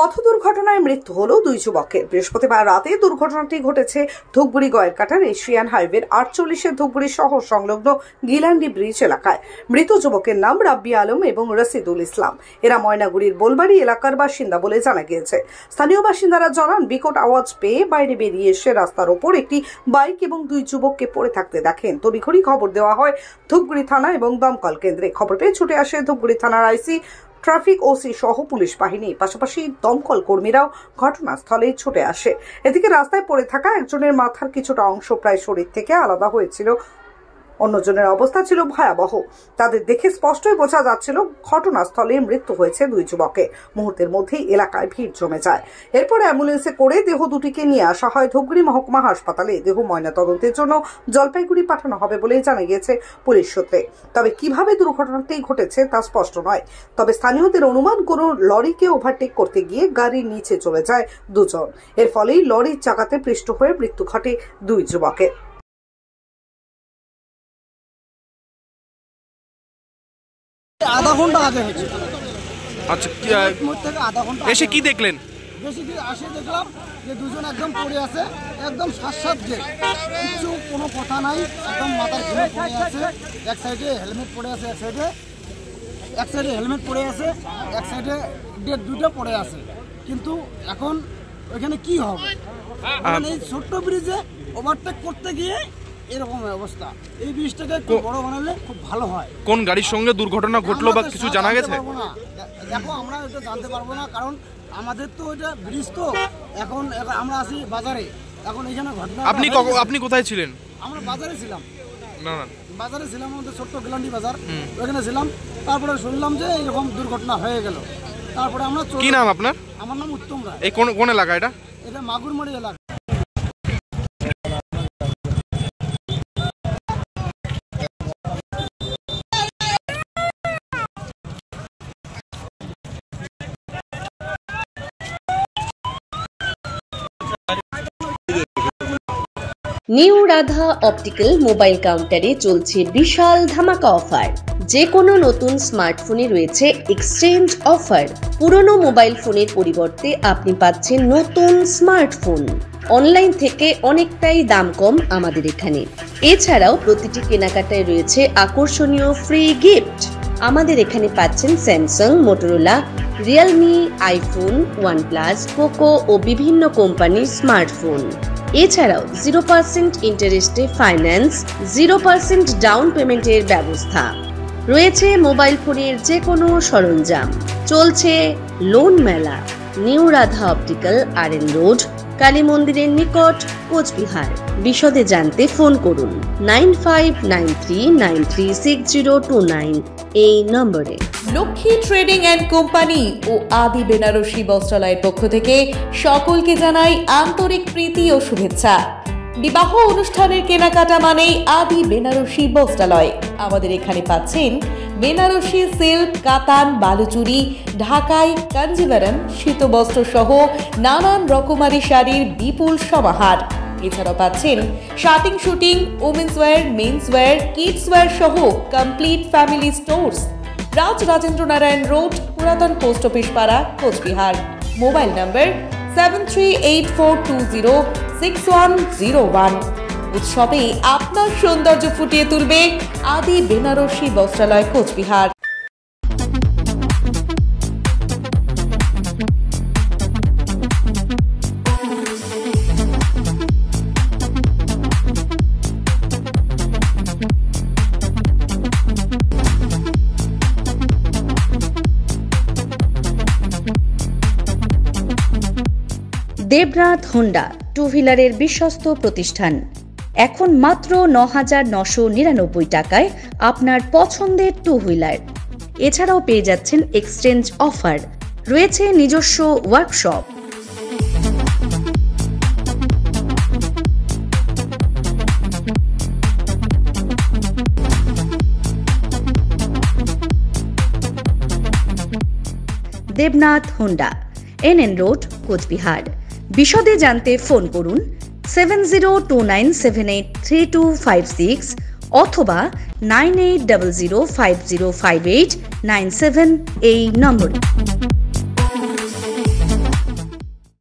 পথ দুর্ঘটনায় মৃত্যু হলো দুই যুবকের। বৃহস্পতিবার রাতে দুর্ঘটনাটি ঘটেছে ধূপগুড়ি গয়েরকাটার এশিয়ান হাইওয়ের 48-এর ধূপগুড়ি শহর সংলগ্ন গিলান্ডি ব্রিজ এলাকায়। মৃত যুবকের নাম রাব্বি আলম এবং রশিদুল ইসলাম। এরা ময়নাগুড়ির বোলবাড়ি এলাকার বাসিন্দা বলে জানা গিয়েছে। স্থানীয় বাসিন্দারা জানান, বিকট আওয়াজ পেয়ে বাইরে বেরিয়ে এসে রাস্তার ওপর একটি বাইক এবং দুই যুবককে পড়ে থাকতে দেখেন। তড়িঘড়ি খবর দেওয়া হয় ধূপগুড়ি থানা এবং দমকল কেন্দ্রে। খবর পেয়ে ছুটে আসে ধূপগুড়ি থানার আইসি, ট্রাফিক ওসি সহ পুলিশ বাহিনী, পাশাপাশি দমকল কর্মীরাও ঘটনাস্থলে ছুটে আসে। এদিকে রাস্তায় পড়ে থাকা একজনের মাথার কিছুটা অংশ প্রায় শরীর থেকে আলাদা হয়েছিল, অন্যজনের অবস্থা ছিল ভয়াবহ। তাদের দেখে স্পষ্টই বোঝা যাচ্ছিল ঘটনাস্থলে মৃত্যু হয়েছে দুই যুবকের। মুহূর্তের মধ্যেই এলাকায় ভিড় জমে যায়। এরপর অ্যাম্বুলেন্সে করে দেহ দুটিকে নিয়ে আসা হয় ধূপগুড়ি মহকুমা হাসপাতালে। দেহ ময়নাতদন্তের জন্য জলপাইগুড়ি পাঠানো হবে বলে জানা গিয়েছে পুলিশ সূত্রে। তবে কিভাবে দুর্ঘটনাটি ঘটেছে তা স্পষ্ট নয়। তবে স্থানীয়দের অনুমান, কোনো লরিকে ওভারটেক করতে গিয়ে গাড়ির নিচে চলে যায় দুজন। এর ফলেই লরির চাকাতে পৃষ্ঠ হয়ে মৃত্যু ঘটে দুই যুবকের। আধা ঘন্টা আগে হয়েছে। আচ্ছা, আধা ঘন্টা এসে কি দেখলেন? বেশি আসে দেখলাম যে দুজন একদম পড়ে আছে, একদম সাত যে কিছু কোনো কথা নাই, একদম মাথার ঘুরে পড়ে আছে। এক সাইডে হেলমেট পড়ে আছে, এক সাইডে হেলমেট পড়ে আছে, এক সাইডে ডেট দুটো পড়ে আছে। কিন্তু এখন ওইখানে কি হবে? এই ছোট্ট ব্রিজে ওভারটেক করতে গিয়ে এরকম অবস্থা। এই ব্রিজটাকে একটু বড় বানালে খুব ভালো হয়। কোন গাড়ির সঙ্গে দুর্ঘটনা ঘটলো বা কিছু জানা গেছে? দেখো, আমরা এটা জানতে পারবো না, কারণ আমাদের তো এটা ব্রিজ, তো এখন আমরা আছি বাজারে। এখন এখানে ঘটনা। আপনি কোথায় ছিলেন? আমরা বাজারে ছিলাম। না, বাজারে ছিলাম, আমাদের ছোট্ট গিলান্ডি বাজার, ওখানে ছিলাম। তারপরে শুনলাম যে এরকম দুর্ঘটনা হয়ে গেল। তারপরে আমরা। কি নাম আপনার? আমার নাম উত্তম রায়। এই কোন এলাকা এটা? এটা মাগুরমারি এলাকা। নিউ রাধা অপটিক্যাল মোবাইল কাউন্টারে চলছে বিশাল ধামাকা অফার। যে কোনো নতুন স্মার্টফোনে রয়েছে এক্সচেঞ্জ অফার। পুরনো মোবাইল ফোনের পরিবর্তে আপনি পাচ্ছেন নতুন স্মার্টফোন। অনলাইন থেকে অনেকটাই দাম কম আমাদের এখানে। এছাড়াও প্রতিটি কেনাকাটায় রয়েছে আকর্ষণীয় ফ্রি গিফট। আমাদের এখানে পাচ্ছেন Samsung, Motorola, Realme, iPhone, OnePlus, Poco ও বিভিন্ন কোম্পানির স্মার্টফোন। এছাড়াও 0% ইন্টারেস্টে ফাইন্যান্স, 0% ডাউন পেমেন্টের ব্যবস্থা রয়েছে। মোবাইল ফোনের যে কোনো সরঞ্জাম। চলছে লোন মেলা। New Radha optical, R road, Kali মন্দিরের নিকট, কোচবিহার। বিশদে জানতে ফোন করুন 9593936029 এই নম্বরে। লক্ষ্মী ট্রেডিং অ্যান্ড কোম্পানি ও আদি বেনারসি বস্ত্রালয়ের পক্ষ থেকে সকলকে জানাই আন্তরিক প্রীতি ও শুভেচ্ছা। বিবাহ অনুষ্ঠানের কেনাকাটা মানেই আদি বেনারসি বস্ত্রালয়। আমাদের এখানে পাচ্ছেন বেনারসি সিল্ক, কাতান, বালুচুরি, ঢাকাই, কাঞ্জিভারম, শীতবস্ত্র সহ নানান রকমারি শাড়ির বিপুল সমাহার। এছাড়াও পাচ্ছেন শার্টিং, shooting, women's wire, men's wire, kids wire সহ complete family stores. Rajendra Narayan road, পুরাতন পোস্ট অফিস পাড়া, কোচবিহার। মোবাইল নম্বর 7384206101। উৎসবে আপনার সৌন্দর্য ফুটিয়ে তুলবে আদি বেনারসি বস্ত্রালয়, কোচবিহার। দেবরাত হোন্ডা টু হুইলারের বিশ্বস্ত প্রতিষ্ঠান। এখন মাত্র ৯,৯৯৯ টাকায় আপনার পছন্দের টু হুইলার। এছাড়াও পেয়ে যাচ্ছেন এক্সচেঞ্জ অফার। রয়েছে নিজস্ব workshop. Debnath Honda, NN road, Cooch Behar. বিশদে জানতে ফোন করুন 7029783256 অথবা 9800505897 এই নম্বরে।